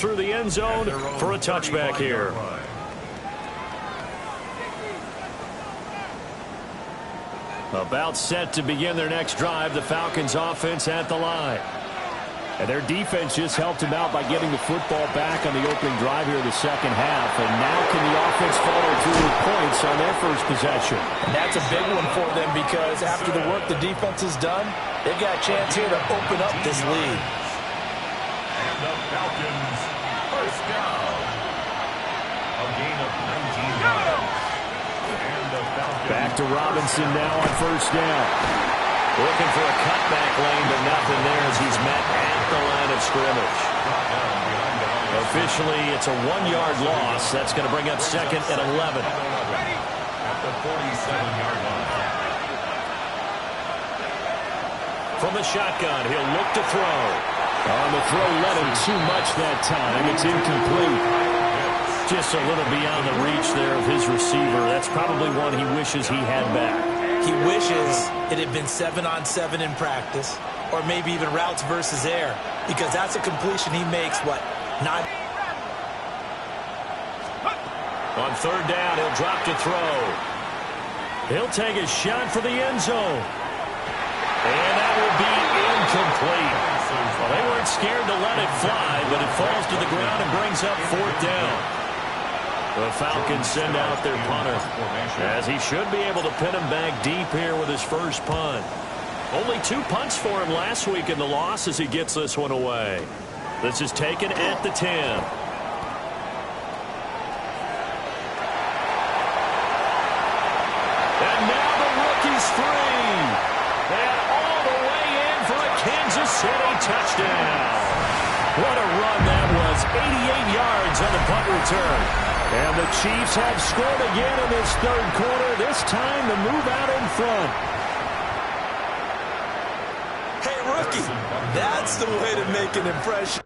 through the end zone for a touchback here. About set to begin their next drive, the Falcons offense at the line. And their defense just helped them out by getting the football back on the opening drive here in the second half. And now can the offense follow through with points on their first possession? And that's a big one for them because after the work the defense has done, they've got a chance here to open up this lead. And the Falcons, first down. A gain of 19 yards. And the Falcons. Back to Robinson now on first down. Looking for a cutback lane, but nothing there as he's met at the line of scrimmage. Officially, it's a 1-yard loss. That's going to bring up second and 11. At the 47-yard line. From the shotgun, he'll look to throw. On the throw, led him too much that time. It's incomplete. Just a little beyond the reach there of his receiver. That's probably one he wishes he had back. He wishes it had been 7-on-7 in practice, or maybe even routes versus air, because that's a completion he makes, what, 9? On third down, he'll drop to throw. He'll take a shot for the end zone. And that will be incomplete. Well, they weren't scared to let it fly, but it falls to the ground and brings up fourth down. The Falcons send out their punter, as he should be able to pin him back deep here with his first punt. Only 2 punts for him last week in the loss as he gets this one away. This is taken at the 10. And now the rookie's free. And all the way in for a Kansas City touchdown. What a run that was. 88 yards on the punt return. And the Chiefs have scored again in this third quarter. This time to move out in front. Hey, rookie, that's the way to make an impression.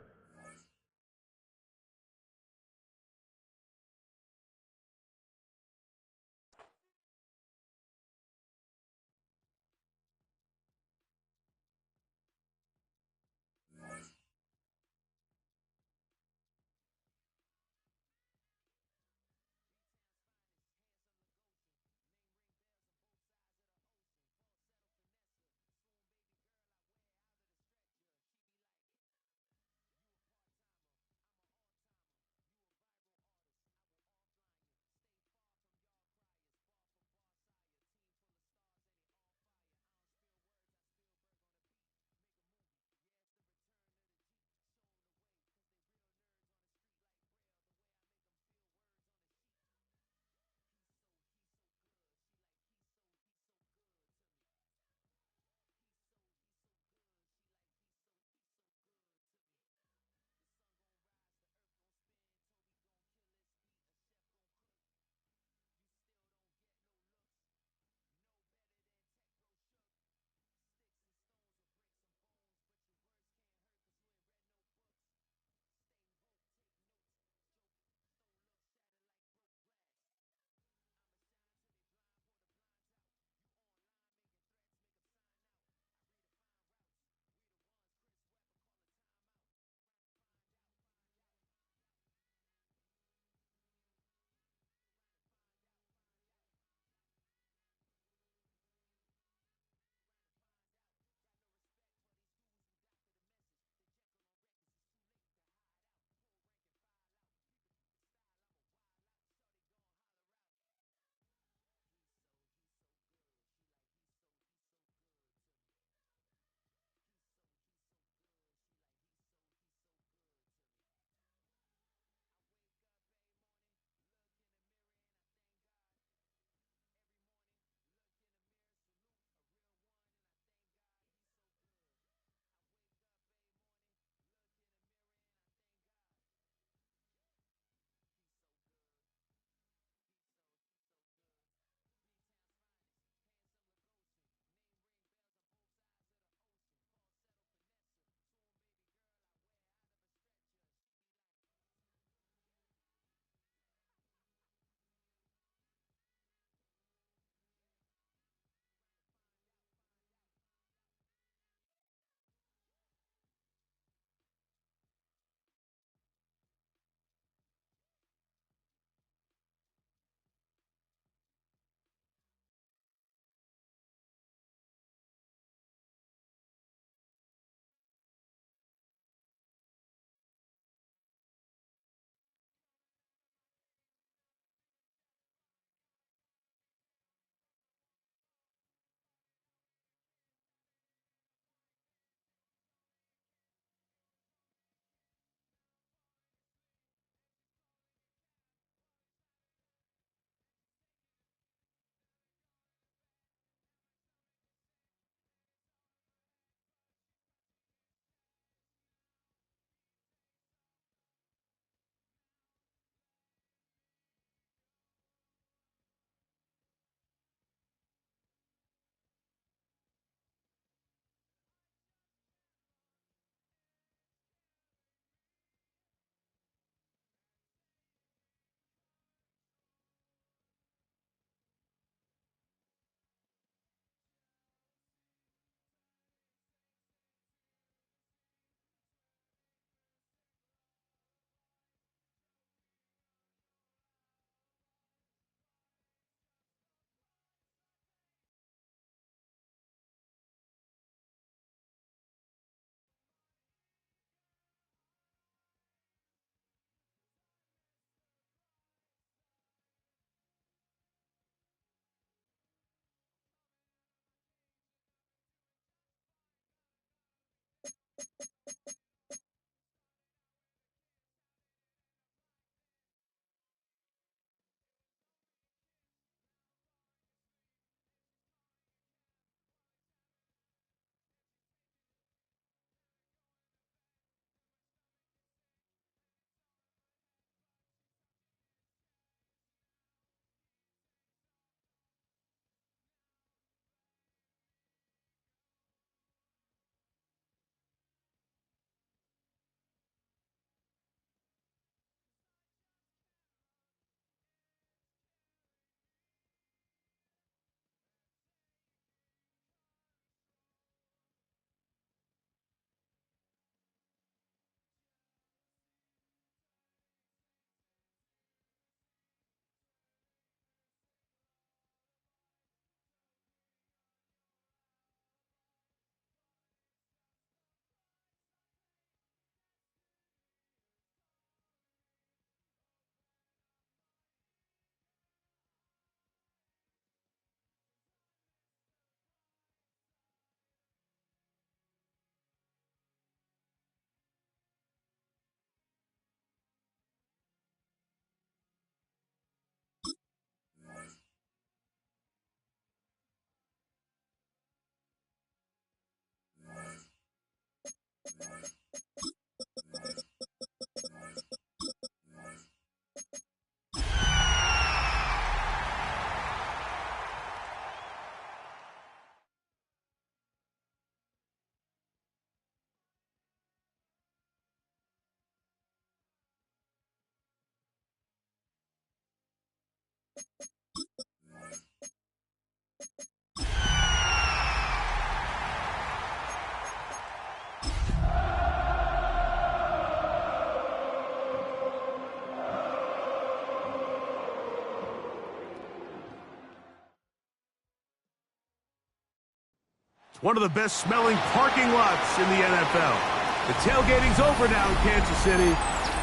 One of the best smelling parking lots in the NFL. The tailgating's over now in Kansas City.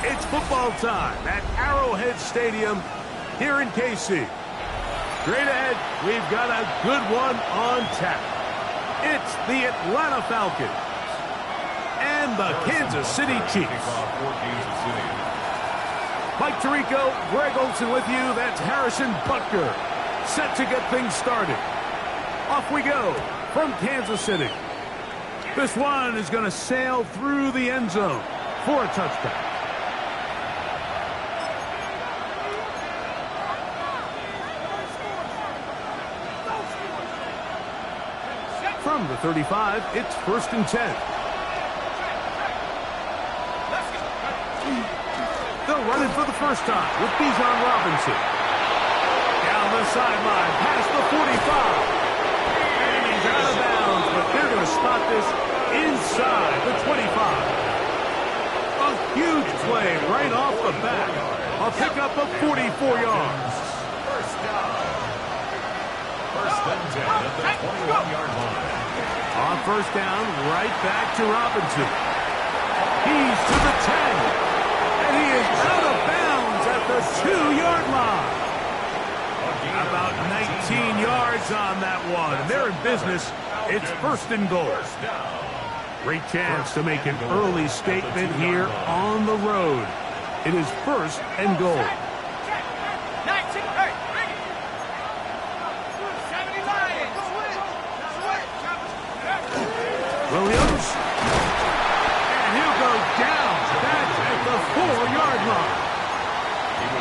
It's football time at Arrowhead Stadium here in KC. Straight ahead, we've got a good one on tap. It's the Atlanta Falcons and the Kansas City Chiefs. Mike Tirico, Greg Olsen with you. That's Harrison Butker, set to get things started. Off we go from Kansas City. This one is going to sail through the end zone for a touchdown. From the 35, it's 1st and 10. They'll run it for the first time with Bijan Robinson. Down the sideline, past the 45. And he's out of bounds, but they're going to spot this inside the 25. A huge play right off the bat. A pickup of 44 yards. First down. First and 10 at the 21-yard line. On first down, right back to Robinson. He's to the 10. And he is out of bounds at the 2-yard line. About 19 yards on that one. They're in business. It's 1st and goal. Great chance to make an early statement here on the road. It is 1st and goal. Williams. And he'll go down. That's at the 4-yard line.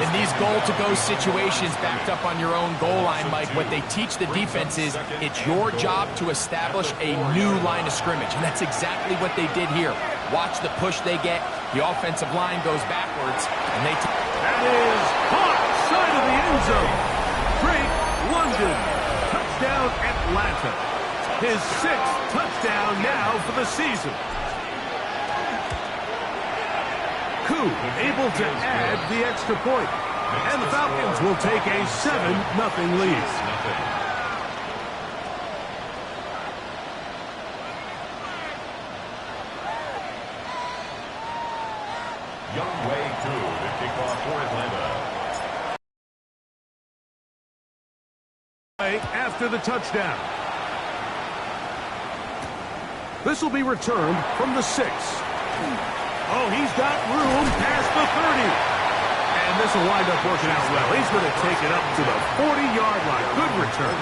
In these goal-to-go situations backed up on your own goal line, Mike, what they teach the defense is it's your job to establish a new line of scrimmage, and that's exactly what they did here. Watch the push they get. The offensive line goes backwards, and they... That is caught side of the end zone. Drake London. Touchdown Atlanta. His 6th touchdown now for the season. Able to add the extra point. And the Falcons will take a 7-0 lead. Young Way Koo to kick off for Atlanta. After the touchdown. This will be returned from the 6. Oh, he's got room past the 30. And this will wind up working out well. He's going to take it up to the 40-yard line. Good return.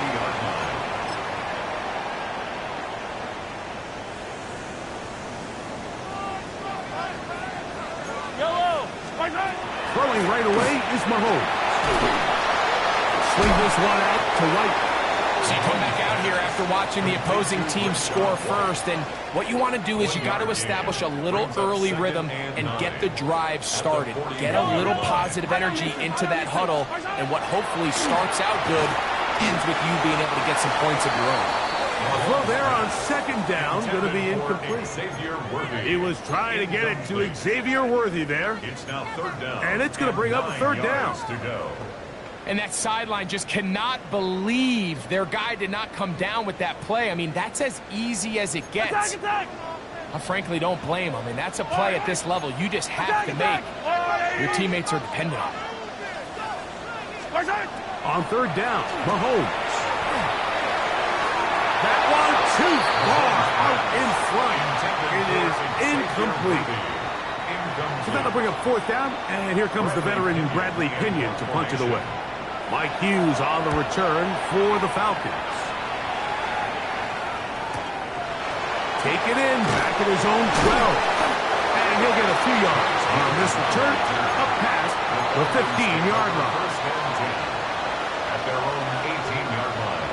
Throwing right away is Mahomes. Swing this one out to White. So you come back out here after watching the opposing team score first, and what you want to do is you got to establish a little early rhythm and get the drive started. Get a little positive energy into that huddle, and what hopefully starts out good ends with you being able to get some points of your own. Well, there on second down, going to be incomplete. He was trying to get it to Xavier Worthy there. It's now third down. And it's going to bring up a third down. To go. And that sideline just cannot believe their guy did not come down with that play. I mean, that's as easy as it gets. I frankly don't blame him. I mean, that's a play at this level you just have to make. Your teammates are dependent on it. On third down, Mahomes. That one too far out in front. It is incomplete. So that'll bring up fourth down, and here comes the veteran Bradley Pinion to punch it away. Mike Hughes on the return for the Falcons. Take it in, back at his own 12. And he'll get a few yards on this return, up past the 15-yard line. First and 10 at their own 18-yard line.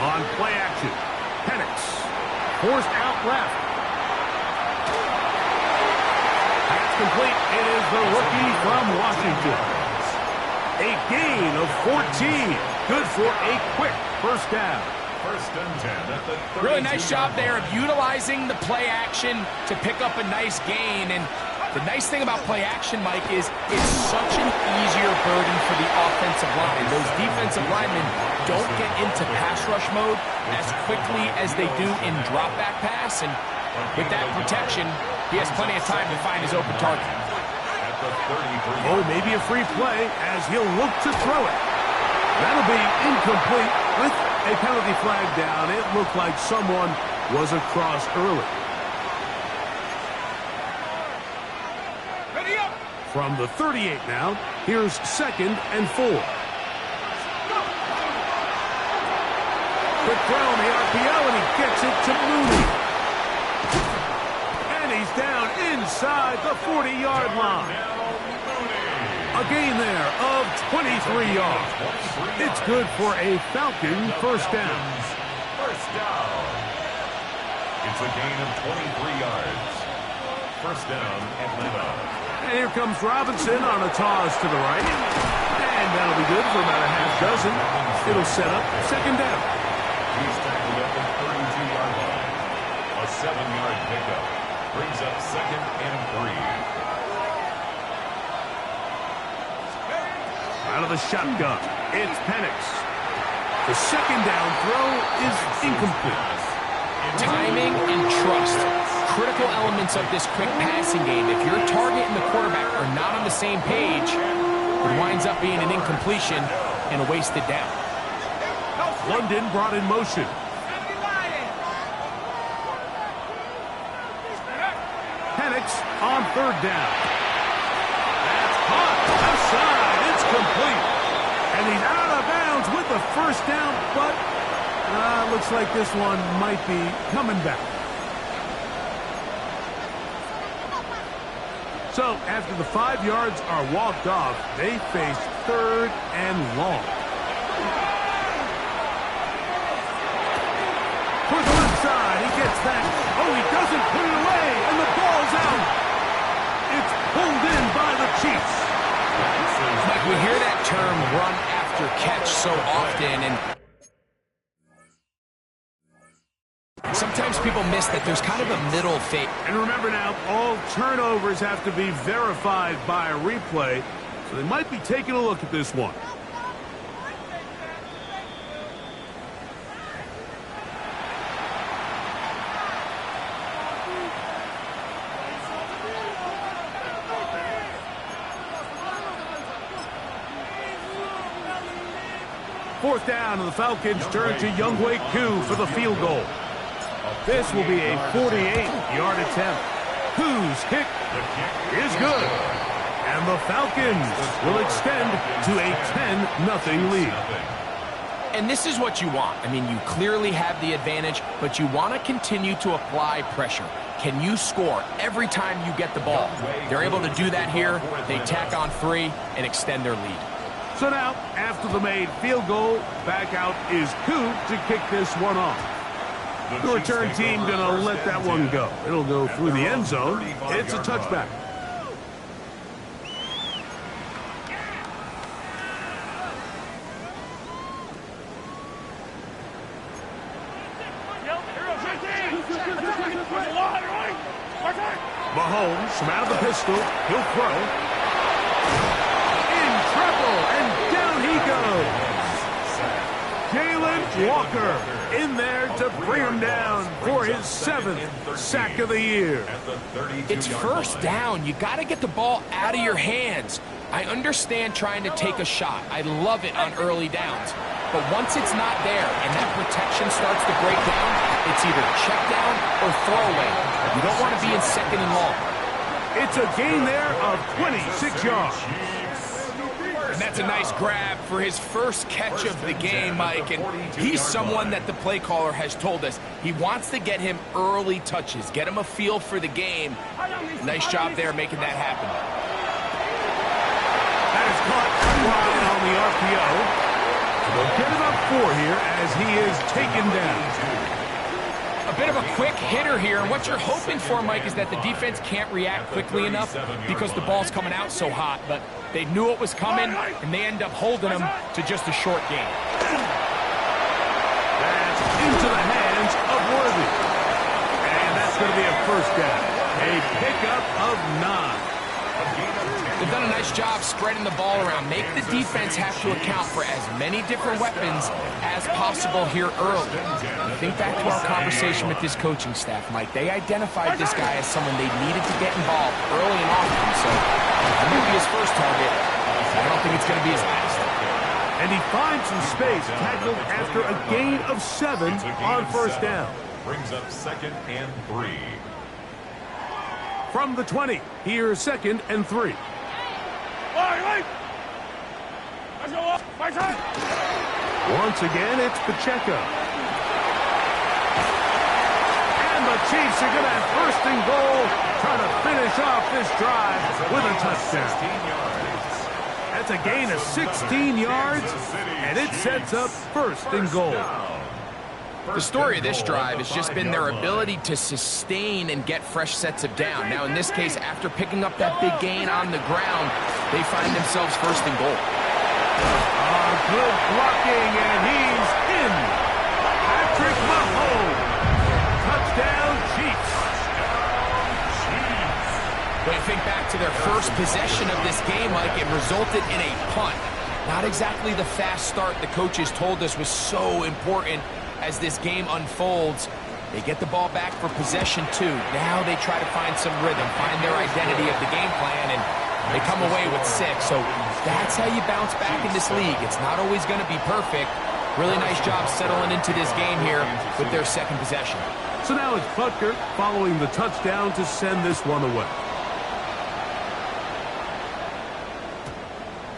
On play action, Penix forced out left. Pass complete. It is the rookie from Washington. A gain of 14. Good for a quick first down. First and 10 at the 32. Really nice job there of utilizing the play action to pick up a nice gain. And the nice thing about play action, Mike, is it's such an easier burden for the offensive line. Those defensive linemen don't get into pass rush mode as quickly as they do in drop back pass. And with that protection, he has plenty of time to find his open target. At the 33. Oh, maybe a free play as he'll look to throw it. That'll be incomplete with a penalty flag down. It looked like someone was across early. From the 38 now, here's second and 4. Quick throw on the RPO, and he gets it to Mooney. And he's down inside the 40-yard line. A gain there of 23 yards. It's good for a Falcon first down. First down. It's a gain of 23 yards. First down, Atlanta. And here comes Robinson on a toss to the right. And that'll be good for about a half dozen. It'll set up second down. He's tackled at the 32-yard line. A 7-yard pickup. Brings up second and 3. Out of the shotgun, it's Penix. The second down throw is incomplete. Timing and trust, critical elements of this quick passing game. If your target and the quarterback are not on the same page, it winds up being an incompletion and a wasted down. London brought in motion. Penix on third down. That's caught outside. It's complete. And he's out of bounds with the first down, but looks like this one might be coming back. So after the 5 yards are walked off, they face third and long. For the left side, he gets that. Oh, he doesn't put it away, and the ball's out. It's pulled in by the Chiefs. Like we hear that term run after catch so often, and sometimes people miss that there's kind of a middle phase. And remember now, all turnovers have to be verified by a replay, so they might be taking a look at this one. 4th down, and the Falcons turn to Younghoe Koo for the field goal. This will be a 48-yard attempt. Koo's kick is good. And the Falcons will extend to a 10-0 lead. And this is what you want. I mean, you clearly have the advantage, but you want to continue to apply pressure. Can you score every time you get the ball? They're able to do that here. They tack on 3 and extend their lead. So now, after the made field goal, back out is Koo to kick this one off. The return team going to let that one go. It'll go through the end zone. It's a touchback. Mahomes from out of the pistol. He'll throw. In trouble, and down he goes. Jalen Walker in there to bring him down for his 7th sack of the year. It's first down. You got to get the ball out of your hands. I understand trying to take a shot. I love it on early downs. But once it's not there and that protection starts to break down, it's either check down or throwaway. You don't want to be in 2nd and long. It's a gain there of 26 yards. And that's a nice grab for his first catch of the game, Mike. And he's someone that the play caller has told us he wants to get him early touches, get him a feel for the game. Nice job there making that happen. That is caught wide on the RPO. They'll get him up 4 here as he is taken down. A bit of a quick hitter here, and what you're hoping for, Mike, is that the defense can't react quickly enough because the ball's coming out so hot, but they knew it was coming, and they end up holding him to just a short gain. That's into the hands of Worthy. And that's going to be a first down. A pickup of 9. They've done a nice job spreading the ball around. Make the defense have to account for as many different weapons as possible here early. Think back to our conversation with this coaching staff, Mike. They identified this guy as someone they needed to get involved early and often. So it might be his first target. I don't think it's going to be his last. And he finds some space, tackled after a gain of 7 on first down. Brings up 2nd and 3. From the 20, here's 2nd and 3. Once again, it's Pacheco. And the Chiefs are going to have 1st and goal, trying to finish off this drive with a touchdown. That's a gain of 16 yards, and it sets up 1st and goal. The story of this drive has just been their ability to sustain and get fresh sets of down. Now, in this case, after picking up that big gain on the ground, they find themselves 1st and goal. Good blocking, and he's in. Patrick Mahomes. Touchdown, Chiefs. When you think back to their first possession of this game, Mike, it resulted in a punt. Not exactly the fast start the coaches told us was so important as this game unfolds. They get the ball back for possession 2. Now they try to find some rhythm, find their identity of the game plan, and they come away with 6. So that's how you bounce back in this league. It's not always going to be perfect. Really nice job settling into this game here with their 2nd possession. So now it's Butker following the touchdown to send this one away.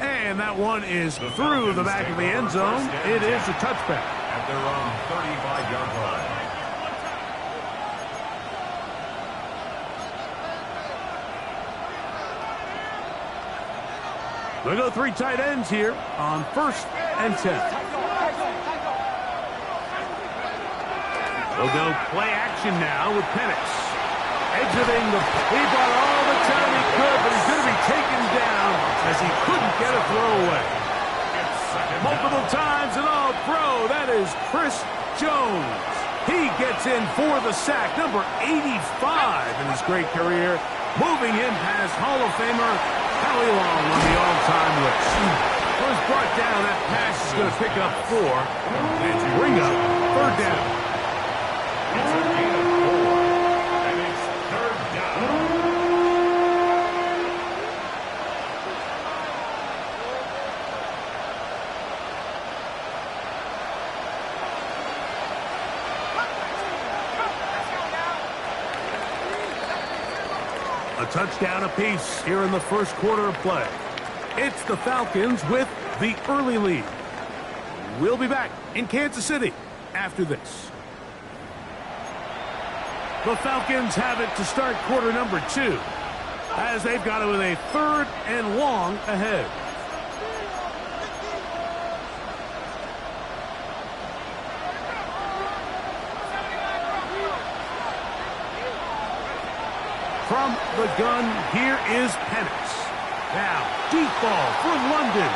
And that one is through the back of the end zone. It is a touchback. At their own 35-yard line. We'll go 3 tight ends here on 1st and 10. We'll go play action now with Penix. Exiting the... He brought all the time he could, but he's going to be taken down as he couldn't get a throwaway. Multiple times and all throw. That is Chris Jones. He gets in for the sack, number 85 in his great career, moving him past Hall of Famer Howie Long on the all-time list. Was brought down. That pass is going to pick up 4 and bring up 3rd down. It's a gain of 4, and it's 3rd down. A touchdown apiece here in the first quarter of play. It's the Falcons with the early lead. We'll be back in Kansas City after this. The Falcons have it to start quarter number 2, as they've got it with a 3rd and long ahead. From the gun, here is Penix. Now, deep ball for London.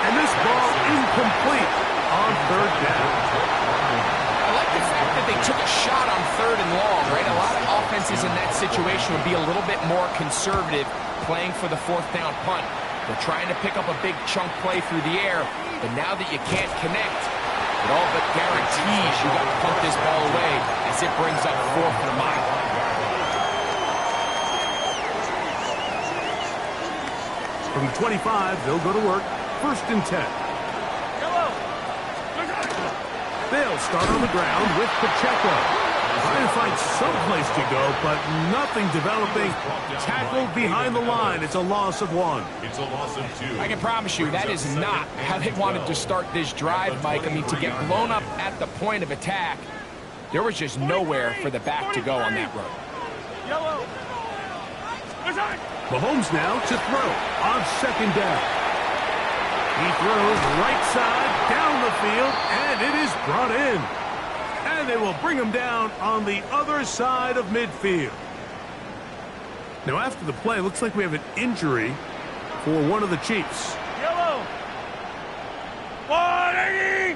And this ball incomplete on 3rd down. I like the fact that they took a shot on 3rd and long, right? A lot of offenses in that situation would be a little bit more conservative playing for the 4th down punt. They're trying to pick up a big chunk play through the air, but now that you can't connect, it all but guarantees you got to punt this ball away as it brings up 4th and a mile. From the 25, they'll go to work. 1st and 10. They'll start on the ground with Pacheco. Trying to find some place to go, but nothing developing. Tackled behind the line. It's a loss of 1. It's a loss of 2. I can promise you that is not how they wanted to start this drive, Mike. I mean, to get blown up at the point of attack, there was just nowhere for the back to go on that run. Mahomes now to throw on 2nd down. He throws right side down the field, and it is brought in. And they will bring him down on the other side of midfield. Now, after the play, looks like we have an injury for one of the Chiefs. Yellow. 180.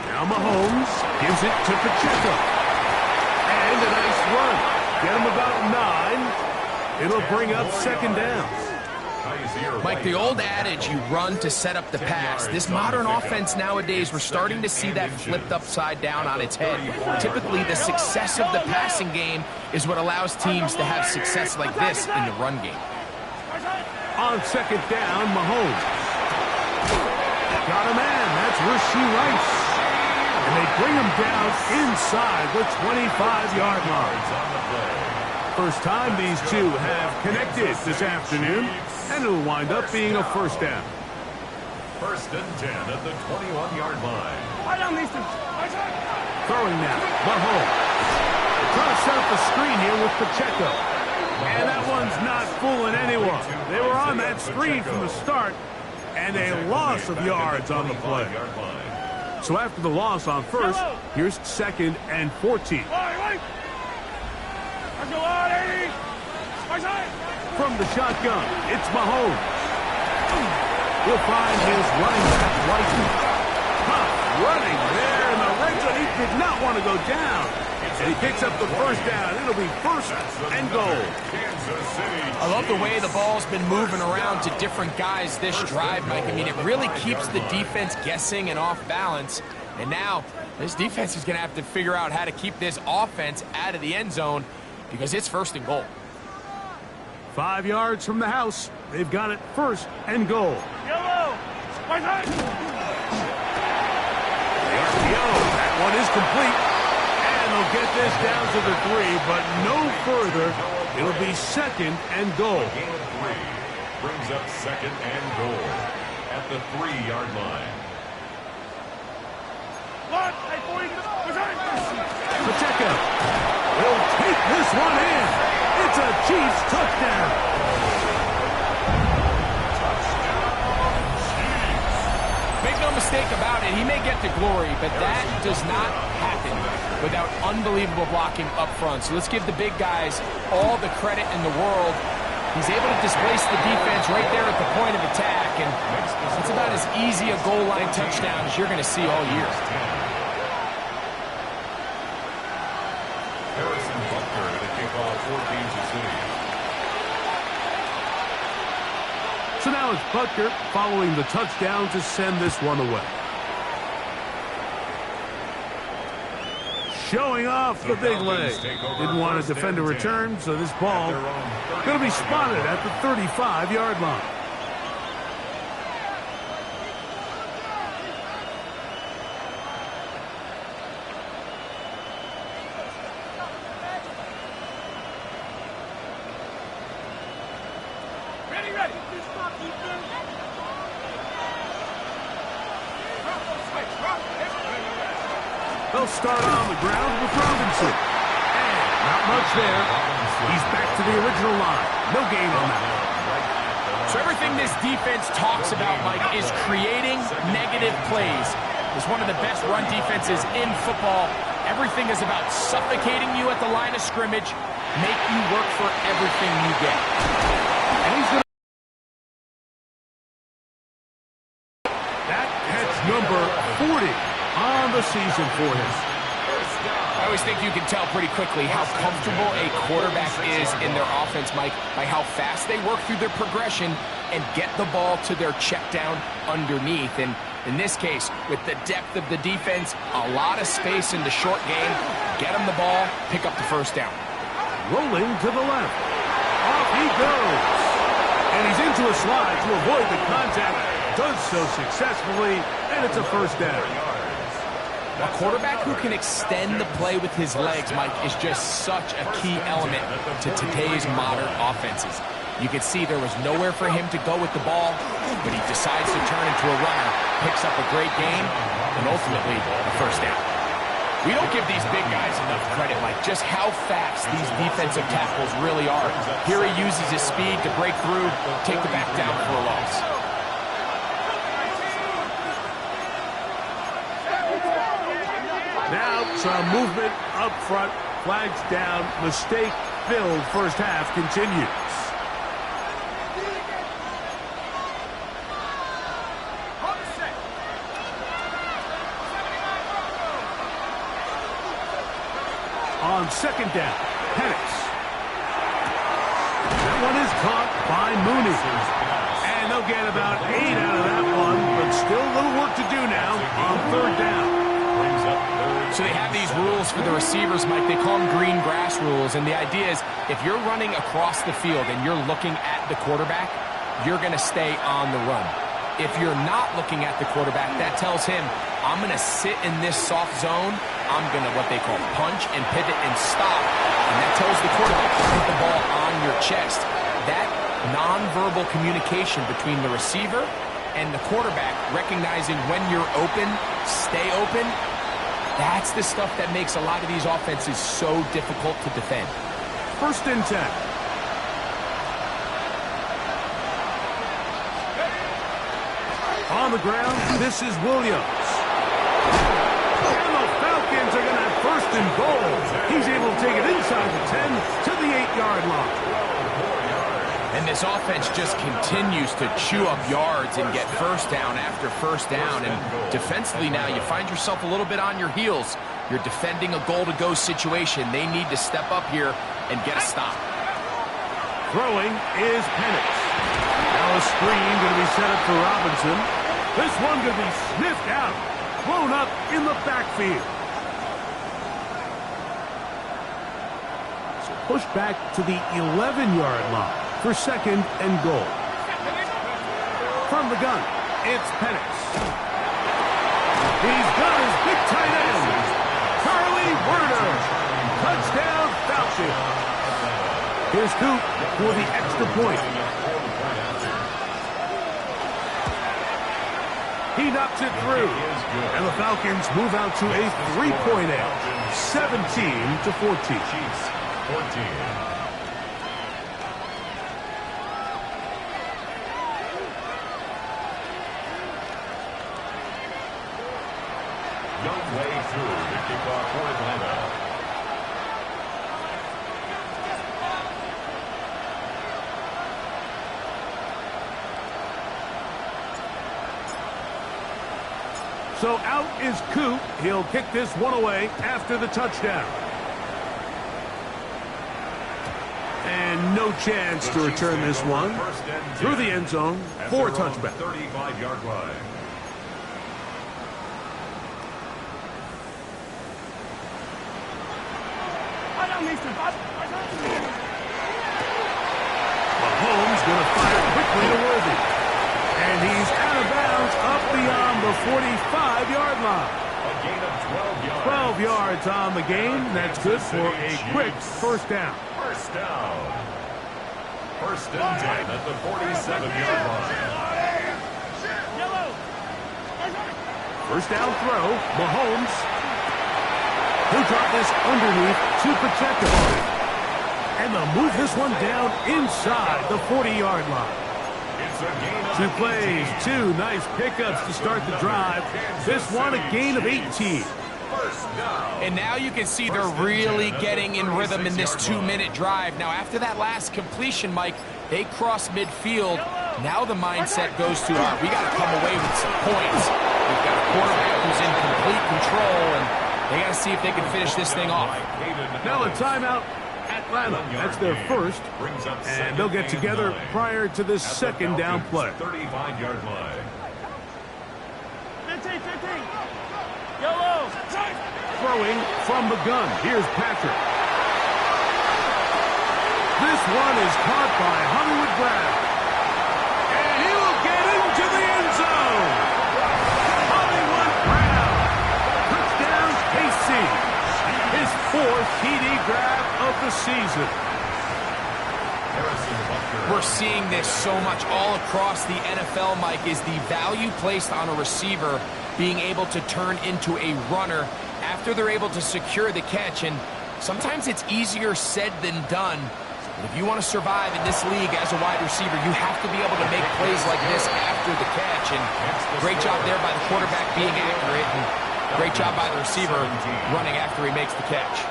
Now Mahomes gives it to Pacheco. And a nice run. Get him about 9. It'll bring up 2nd down. Mike, the old adage, you run to set up the pass. This modern offense nowadays, we're starting to see that flipped upside down on its head. Typically, the success of the passing game is what allows teams to have success like this in the run game. On 2nd down, Mahomes. Got a man. That's Rashee Rice. And they bring him down inside the 25-yard line. First time these two have connected this afternoon, and it'll wind up being a 1st down. 1st and 10 at the 21-yard line. Throwing now, Mahomes. Trying to set up the screen here with Pacheco. And that one's not fooling anyone. They were on that screen from the start, and a loss of yards on the play. So after the loss on 1st, here's 2nd and 14. From the shotgun, it's Mahomes. He'll find his running back right. Running there in the red zone. He did not want to go down. And he picks up the 1st down. It'll be 1st and goal. I love the way the ball's been moving around to different guys this drive, Mike. I mean, it really keeps the defense guessing and off balance. And now, this defense is going to have to figure out how to keep this offense out of the end zone because it's 1st and goal. 5 yards from the house. They've got it 1st and goal. Yellow. The RPO. That one is complete. And they'll get this down to the 3, but no further. It'll be 2nd and goal. Gain of 3 brings up 2nd and goal at the 3-yard line. Pacheco will take this one in. It's a Chiefs touchdown. Make no mistake about it, he may get to glory, but that does not happen without unbelievable blocking up front. So let's give the big guys all the credit in the world. He's able to displace the defense right there at the point of attack, and it's about as easy a goal line touchdown as you're going to see all year. So now it's Butker following the touchdown to send this one away. Showing off the big leg. Didn't want to defend a return, so this ball going to be spotted at the 35-yard line. They'll start on the ground with Robinson. And not much there. He's back to the original line. No gain on that one. So everything this defense talks about, Mike, is creating negative plays. It's one of the best run defenses in football. Everything is about suffocating you at the line of scrimmage, make you work for everything you get. And he's going to... That catch number 40 on the season for him. I always think you can tell pretty quickly how comfortable a quarterback is in their offense, Mike, by how fast they work through their progression and get the ball to their check down underneath. And in this case, with the depth of the defense, a lot of space in the short game, get him the ball, pick up the first down. Rolling to the left. Off he goes. And he's into a slide to avoid the contact. Does so successfully, and it's a first down. A quarterback who can extend the play with his legs, Mike, is just such a key element to today's modern offenses. You can see there was nowhere for him to go with the ball, but he decides to turn into a runner, picks up a great gain, and ultimately a first down. We don't give these big guys enough credit, Mike, just how fast these defensive tackles really are. Here he uses his speed to break through, take the back down for a loss. Now some movement up front, flags down, mistake-filled first half continues. On second down, Penix. That one is caught by Mooney. And they'll get about 8 out of that one, but still a little work to do now on third down. So they have these rules for the receivers, Mike. They call them green grass rules. And the idea is if you're running across the field and you're looking at the quarterback, you're going to stay on the run. If you're not looking at the quarterback, that tells him, I'm going to sit in this soft zone. I'm going to what they call punch and pivot and stop. And that tells the quarterback to put the ball on your chest. That nonverbal communication between the receiver and the quarterback, recognizing when you're open, stay open, that's the stuff that makes a lot of these offenses so difficult to defend. First and 10. On the ground, this is Williams. And the Falcons are going to have first and goal. He's able to take it inside the 10 to the 8-yard line. And this offense just continues to chew up yards and get first down after first down. And defensively now, you find yourself a little bit on your heels. You're defending a goal-to-go situation. They need to step up here and get a stop. Throwing is Penix. Now a screen going to be set up for Robinson. This one going to be sniffed out. Thrown up in the backfield. So push back to the 11-yard line for second and goal. From the gun, it's Penix. He's got his big tight end, Charlie Werner. Touchdown, Falcons. Here's Coop for the extra point. He knocks it through. And the Falcons move out to a 3-point edge, 17-14. Chiefs, 14. Young way through the kickoff for Atlanta. So out is Coop. He'll kick this one away after the touchdown. And no chance to return this one through the end zone for a touchback. 35-yard line. Mahomes going to fire quickly to Worthy. And he's out of bounds up beyond the 45-yard line. A gain of 12 yards. 12 yards on the game. That's good for a quick first down. First down. First and 10 at the 47-yard line. First down throw, Mahomes. He'll drop this underneath to protect the ball. And they'll move this one down inside the 40-yard line. Two plays, two nice pickups to start the drive. This one a gain of 18. And now you can see they're really getting in rhythm in this 2-minute drive. Now, after that last completion, Mike, they cross midfield. Now the mindset goes to, all right, we got to come away with some points. We've got a quarterback who's in complete control, and they got to see if they can finish this thing off. Now a timeout, Atlanta. That's their first, and they'll get together prior to this second down play. 35-yard line. 15. Yellow. Throwing from the gun. Here's Patrick. This one is caught by Hollywood Brown. And he will get into the end zone. Hollywood Brown. Touchdown, KC. His fourth TD grab of the season. We're seeing this so much all across the NFL, Mike, is the value placed on a receiver being able to turn into a runner after they're able to secure the catch. And sometimes it's easier said than done. But if you want to survive in this league as a wide receiver, you have to be able to make plays like this after the catch. And great job there by the quarterback being accurate, and great job by the receiver running after he makes the catch.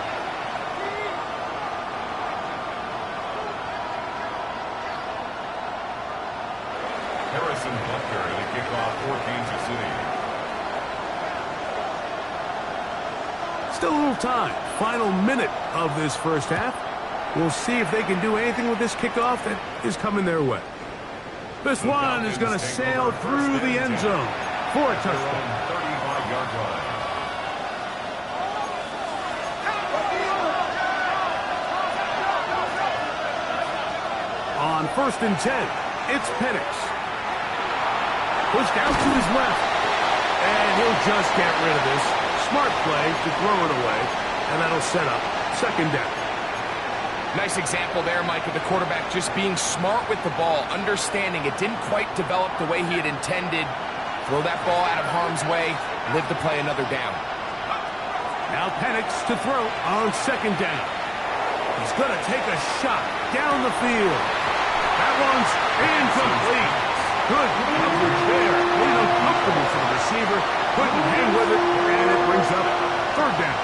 Harrison Butker to kick off for Kansas City. Still a little time. Final minute of this first half. We'll see if they can do anything with this kickoff that is coming their way. This one is going to sail through the end zone for a touchdown. 35-yard line. On first and 10, it's Penix. Pushed out to his left. And he'll just get rid of this. Smart play to throw it away. And that'll set up second down. Nice example there, Mike, of the quarterback just being smart with the ball, understanding it didn't quite develop the way he had intended. Throw that ball out of harm's way, live to play another down. Now Penix to throw on second down. He's going to take a shot down the field. That one's incomplete. Good coverage there. A little comfortable for the receiver. Couldn't hang with it, and it brings up third down.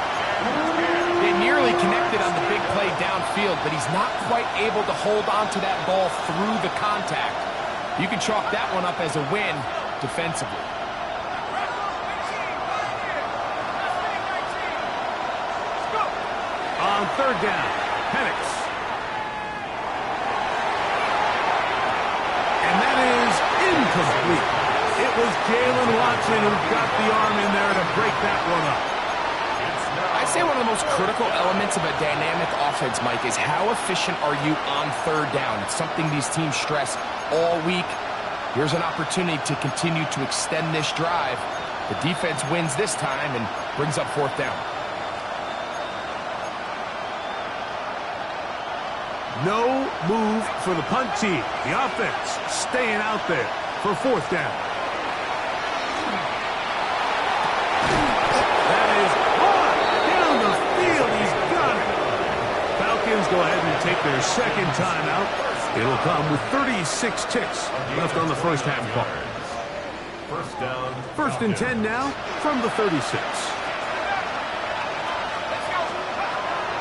They nearly connected on the big play downfield, but he's not quite able to hold on to that ball through the contact. You can chalk that one up as a win defensively. On third down, Penix. And that is incomplete. It was Jalen Watson who got the arm in there to break that one up. I'd say one of the most critical elements of a dynamic offense, Mike, is how efficient are you on third down? It's something these teams stress all week. Here's an opportunity to continue to extend this drive. The defense wins this time and brings up fourth down. No move for the punt team. The offense staying out there for fourth down. That is hard down the field. He's got it. Falcons go ahead and take their second timeout. It'll come with 36 ticks left on the first half clock. First down. First and 10 now from the 36.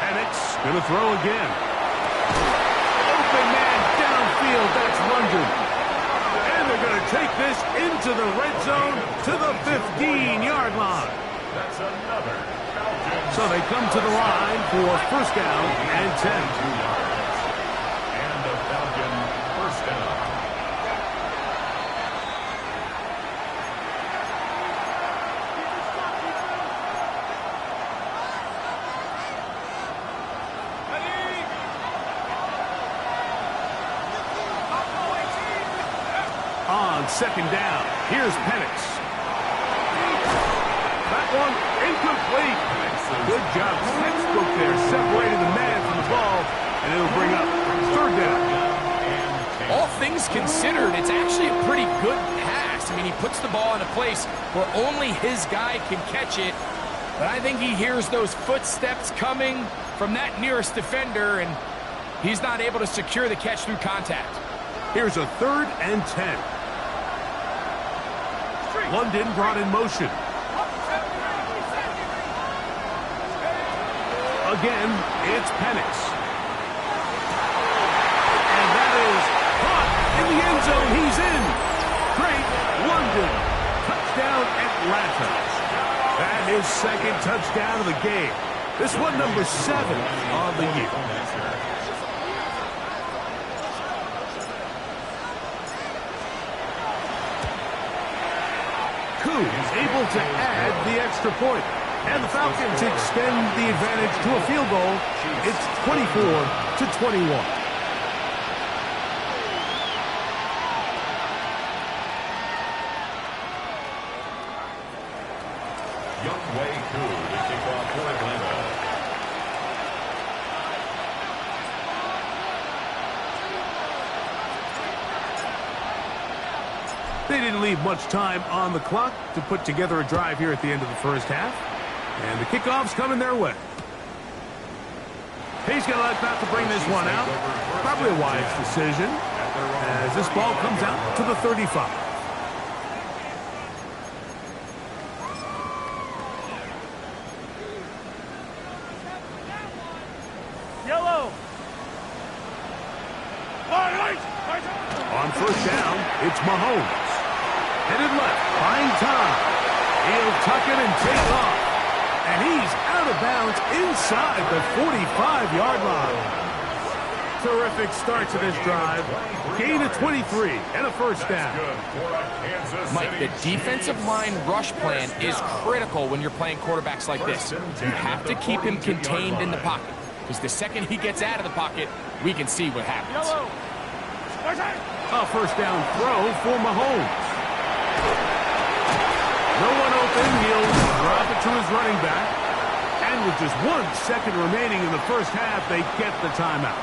Penix going to throw again. Open man downfield. That's London. And they're going to take this into the red zone to the 15-yard line. That's another. So they come to the line for first down and 10. 2 yards. And the Falcon first down. On second down, here's Penix. That one incomplete. Good job, textbook there, separating the man from the ball, and it'll bring up third down. things considered, it's actually a pretty good pass. I mean, he puts the ball in a place where only his guy can catch it. But I think he hears those footsteps coming from that nearest defender, and he's not able to secure the catch through contact. Here's a 3rd and 10. London brought in motion. Again, it's Penix. And that is caught in the end zone. He's in. Great London. Touchdown Atlanta. That is 2nd touchdown of the game. This one number 7 on the year. Koo is able to add the extra point. And the Falcons extend the advantage to a field goal. It's 24-21. Younghoe Koo to kick off for Atlanta. They didn't leave much time on the clock to put together a drive here at the end of the first half. And the kickoff's coming their way. He's going to let about to bring this one out. Probably a wise decision as this ball comes out to the 35. Yellow. On 1st down, it's Mahomes. Headed left, buying time. He'll tuck it and take off. And he's out of bounds inside the 45-yard line. Terrific start to this drive. Gain of 23 and a 1st down. Mike, the defensive line rush plan is critical when you're playing quarterbacks like this. You have to keep him contained in the pocket, because the second he gets out of the pocket, we can see what happens. A 1st down throw for Mahomes. No one open. He'll drop it to his running back. And with just 1 second remaining in the first half, they get the timeout.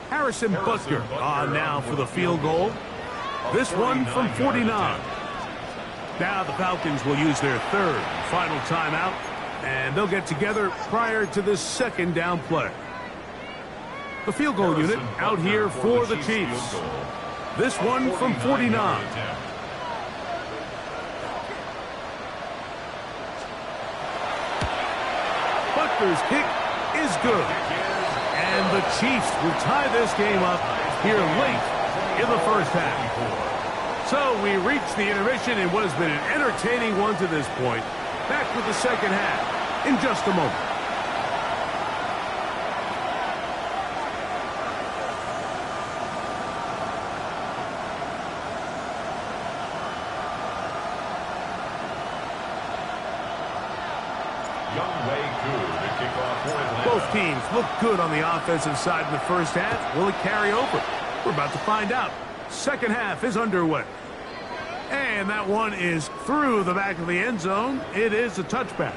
Harrison Butker on now for the field goal. This one from 49. Now the Falcons will use their 3rd and final timeout, and they'll get together prior to this 2nd down play. The field goal unit out here for the Chiefs. This one from 49. Butker's kick is good. And the Chiefs will tie this game up here late in the first half. So we reach the intermission in what has been an entertaining one to this point. Back with the 2nd half in just a moment. Both teams look good on the offensive side in the first half. Will it carry over? We're about to find out. 2nd half is underway. And that one is through the back of the end zone. It is a touchback.